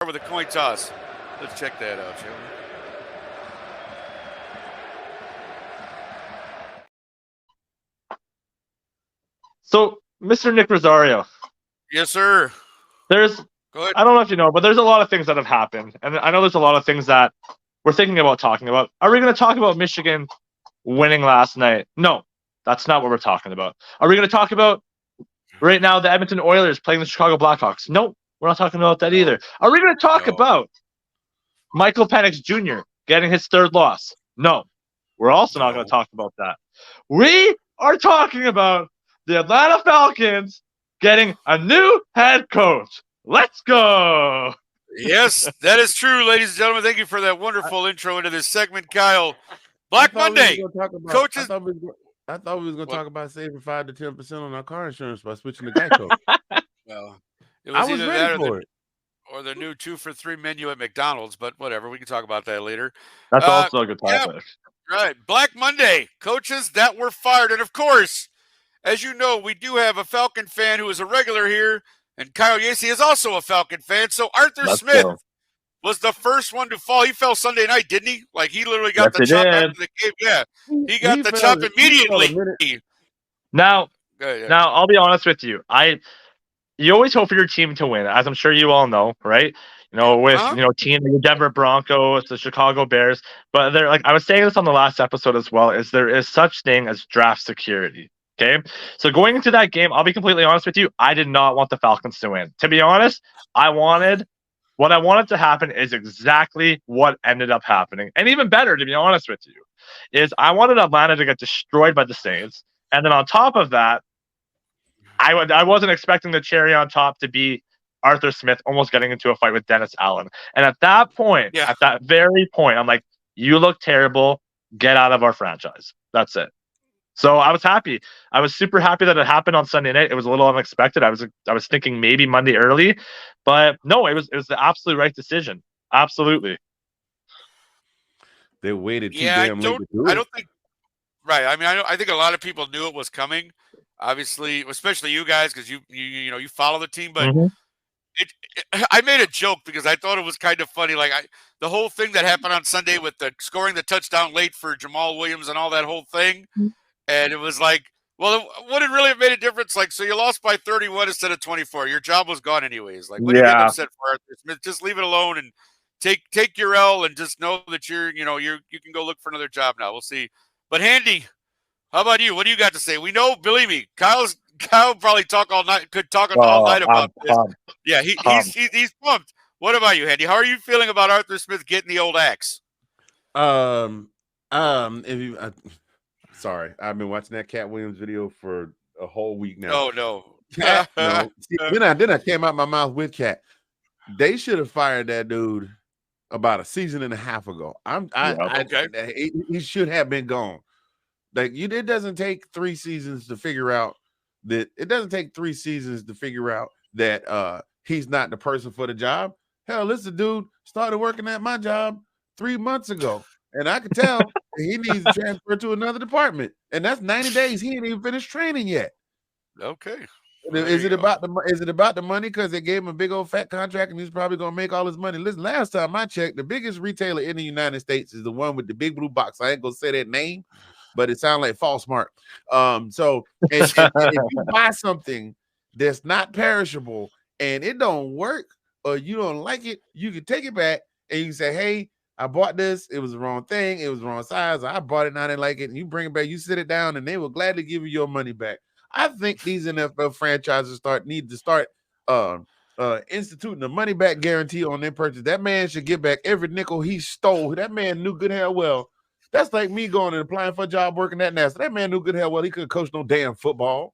with a coin toss. Let's check that out, shall we? So, Mr. Nick Rosario. Yes, sir. Go ahead. I don't know if you know, but there's a lot of things that have happened. And I know there's a lot of things that we're thinking about talking about. Are we going to talk about Michigan winning last night? No, that's not what we're talking about. Are we going to talk about right now the Edmonton Oilers playing the Chicago Blackhawks? No, we're not talking about that either. Are we going to talk about Michael Penix Jr. getting his third loss? No, we're also not going to talk about that. We are talking about the Atlanta Falcons getting a new head coach. Let's go. Yes, that is true, ladies and gentlemen. Thank you for that wonderful intro into this segment, Kyle. Black Monday. Coaches. I thought we was going to talk about saving 5 to 10% on our car insurance by switching to Geico. Well, it was either ready that for it. or the new 2-for-3 menu at McDonald's, but whatever. We can talk about that later. That's also a good topic. Yeah, right. Black Monday. Coaches that were fired. And, of course, as you know, we do have a Falcon fan who is a regular here, and Kyle Yacey is also a Falcon fan. So Arthur Smith was the first one to fall. He fell Sunday night, didn't he? Like, he literally got the chop after the game. Yeah, he got the chop immediately. Now, I'll be honest with you. You always hope for your team to win, as I'm sure you all know, right? With the Denver Broncos, the Chicago Bears, but they're like I was saying this on the last episode as well. Is there is such thing as draft security? Okay, so going into that game, I'll be completely honest with you. I did not want the Falcons to win. To be honest, what I wanted to happen is exactly what ended up happening, and even better, to be honest with you, is I wanted Atlanta to get destroyed by the Saints, and then on top of that, I wasn't expecting the cherry on top to be Arthur Smith almost getting into a fight with Dennis Allen. And at that point, at that very point, I'm like, you look terrible. Get out of our franchise. That's it. So I was happy. I was super happy that it happened on Sunday night. It was a little unexpected. I was thinking maybe Monday early, but no, it was the absolute right decision. Absolutely. They waited too damn late to do it. I don't think. Right. I mean, I think a lot of people knew it was coming. Obviously, especially you guys, because you follow the team. But I made a joke because I thought it was kind of funny. Like the whole thing that happened on Sunday with the scoring the touchdown late for Jamal Williams and all that whole thing. And it was like, well, would it really have made a difference? Like, so you lost by 31 instead of 24. Your job was gone anyways. Like, what are you getting upset for, Arthur Smith? Just leave it alone and take your L and just know that you can go look for another job now. We'll see. But Handy, how about you? What do you got to say? We know, believe me, Kyle probably talk all night. Could talk all night about this. Pumped. Yeah, he's pumped. What about you, Handy? How are you feeling about Arthur Smith getting the old axe? Sorry, I've been watching that Cat Williams video for a whole week now. Oh no. No. Then I came out my mouth with Cat. They should have fired that dude about a season and a half ago. He should have been gone. Like it doesn't take 3 seasons to figure out that he's not the person for the job. Hell, this dude started working at my job 3 months ago, and I could tell he needs to transfer to another department, and that's 90 days. He ain't even finished training yet. Okay. Is it about the money? Because they gave him a big old fat contract, and he's probably gonna make all his money. Listen, last time I checked, the biggest retailer in the United States is the one with the big blue box. I ain't gonna say that name, but it sounds like False Smart. So if you buy something that's not perishable and it don't work or you don't like it, you can take it back and you can say, hey, I bought this. It was the wrong thing. It was the wrong size. I bought it and I didn't like it. And you bring it back, you sit it down, and they will gladly give you your money back. I think these NFL franchises need to start instituting a money back guarantee on their purchase. That man should get back every nickel he stole. That man knew good hell well. That's like me going and applying for a job working at NASA. That man knew good hell well he couldn't coach no damn football.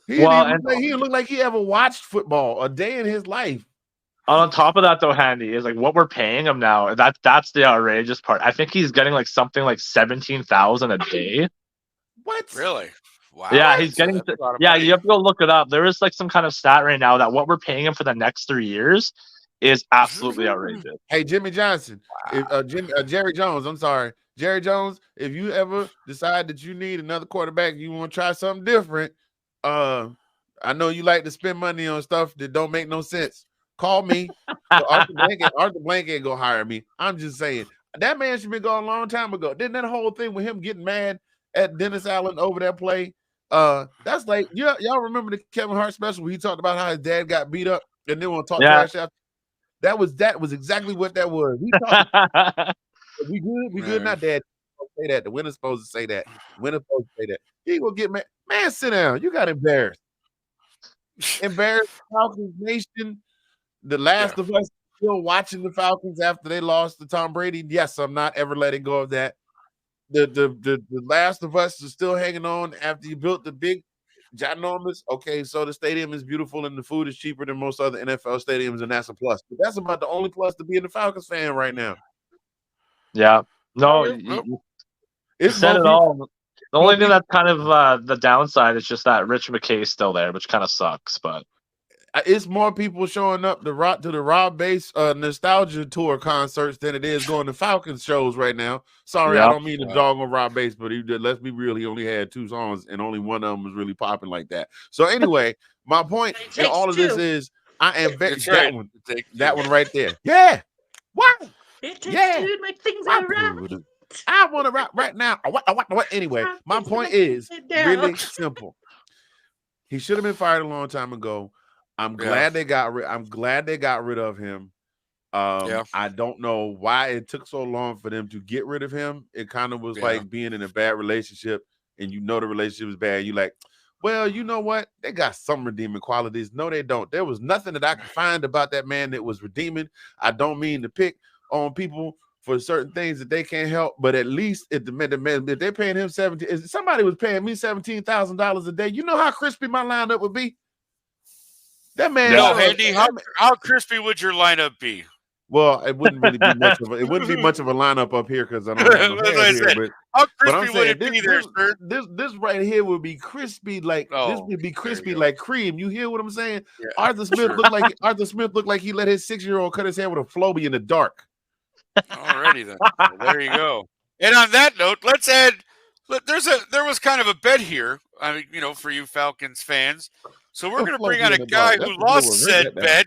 He didn't look like he ever watched football a day in his life. On top of that, though, Handy, is like what we're paying him now. That's the outrageous part. I think he's getting like something like $17,000 a day. What? Really? Wow. Yeah, he's getting. You have to go look it up. There is like some kind of stat right now that what we're paying him for the next 3 years is absolutely outrageous. Hey, Jimmy Johnson, Jerry Jones. I'm sorry, Jerry Jones. If you ever decide that you need another quarterback, you want to try something different. I know you like to spend money on stuff that don't make no sense. Call me. So Arthur Blank ain't gonna hire me. I'm just saying that man should be gone a long time ago. Didn't that whole thing with him getting mad at Dennis Allen over that play? That's like y'all remember the Kevin Hart special where he talked about how his dad got beat up and then want to talk trash after. That was exactly what that was. We talking, we good, not dad. Say that. The winner's supposed to say that. The winner's supposed to say that. He gonna get mad. Man, sit down. You got embarrassed. Embarrassed Falcons Nation. The Last of Us still watching the Falcons after they lost to Tom Brady. Yes, I'm not ever letting go of that. The Last of Us is still hanging on after you built the big ginormous. Okay, so the stadium is beautiful and the food is cheaper than most other NFL stadiums, and that's a plus. But that's about the only plus to being a Falcons fan right now. Yeah. No, you said it all. The only thing that's kind of the downside is just that Rich McKay's still there, which kind of sucks. But it's more people showing up to the Rob Bass nostalgia tour concerts than it is going to Falcons shows right now. Sorry, I don't mean to dog on Rob Bass, but let's be real, he only had 2 songs and only one of them was really popping like that. So anyway, my point in all of this is I am betting that one right there. Yeah. What? It takes two to make things right. I want to rap right now. What? Anyway, my point is really simple. He should have been fired a long time ago. I'm glad they got rid of him. I don't know why it took so long for them to get rid of him. It kind of was like being in a bad relationship and you know the relationship is bad. You like, well, you know what? They got some redeeming qualities. No, they don't. There was nothing that I could find about that man that was redeeming. I don't mean to pick on people for certain things that they can't help, but at least if they're paying him if somebody was paying me $17,000 a day, you know how crispy my lineup would be. That man. No, Andy, how crispy would your lineup be? Well, it wouldn't really be much of a lineup up here because I don't have no hair here. How crispy would it be there, sir? This right here would be crispy like this would be crispy like cream. You hear what I'm saying? Yeah, Arthur Smith looked like he let his 6-year-old cut his hair with a Flowbee in the dark. Alrighty then. Well, there you go. And on that note, let's add. There was kind of a bet here. I mean, for you Falcons fans. So we're going to bring on a guy who lost said bet.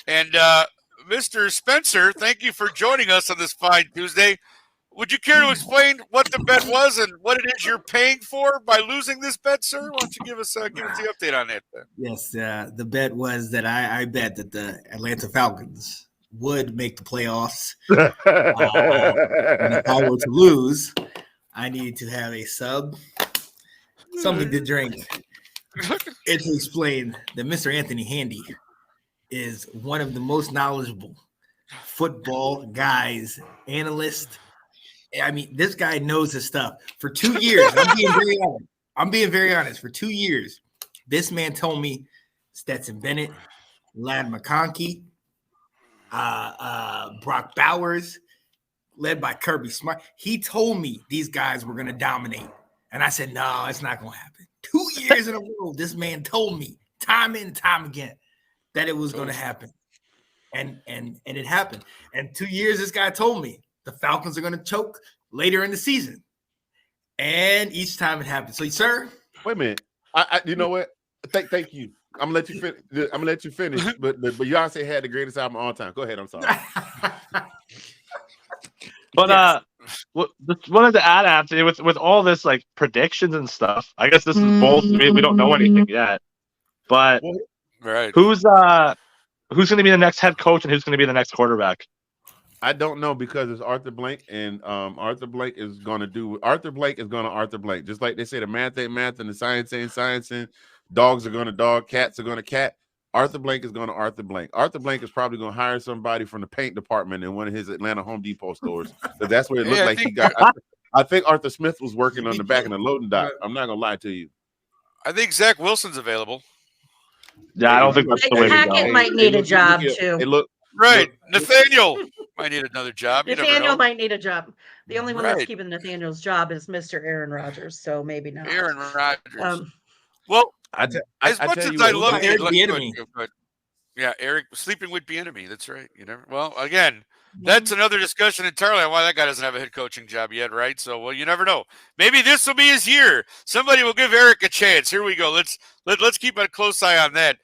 And Mr. Spencer, thank you for joining us on this fine Tuesday. Would you care to explain what the bet was and what it is you're paying for by losing this bet, sir? Why don't you give us the update on that? Then? Yes, the bet was that I bet that the Atlanta Falcons would make the playoffs. And if I were to lose, I needed to have a sub, something to drink, and to explain that Mr. Anthony Handy is one of the most knowledgeable football guys, analyst. I mean, this guy knows his stuff. For 2 years, I'm being very honest. For 2 years, this man told me Stetson Bennett, Ladd McConkey, Brock Bowers, led by Kirby Smart. He told me these guys were going to dominate. And I said, no, it's not going to happen. 2 years in a row, this man told me time and time again that it was going to happen. And it happened. And 2 years, this guy told me the Falcons are going to choke later in the season. And each time it happened. So, sir. Wait a minute. You know what? Thank you. I'm gonna let you finish. But Beyonce had the greatest album of all time. Go ahead. I'm sorry. But just wanted to add, Anthony, with all this like predictions and stuff. I guess this is both. We don't know anything yet. But who's going to be the next head coach and who's going to be the next quarterback? I don't know because it's Arthur Blank, and Arthur Blank is going to Arthur Blank. Just like they say, the math ain't math and the science ain't science, and dogs are going to dog, cats are going to cat. Arthur Blank is going to Arthur Blank. Arthur Blank is probably going to hire somebody from the paint department in one of his Atlanta Home Depot stores. Because that's where it looked like he got. I think Arthur Smith was working on the back of the loading dock. I'm not going to lie to you. I think Zach Wilson's available. Yeah, I don't think that's the way to go. Hackett might need a job too. Nathaniel might need another job. Nathaniel might need a job. The only one that's keeping Nathaniel's job is Mr. Aaron Rodgers, so maybe not. Aaron Rodgers. Well, as much as I love Eric sleeping with Bieniemy. That's right. Well, again, that's another discussion entirely on why that guy doesn't have a head coaching job yet, right? So, well, you never know. Maybe this will be his year. Somebody will give Eric a chance. Here we go. Let's keep a close eye on that.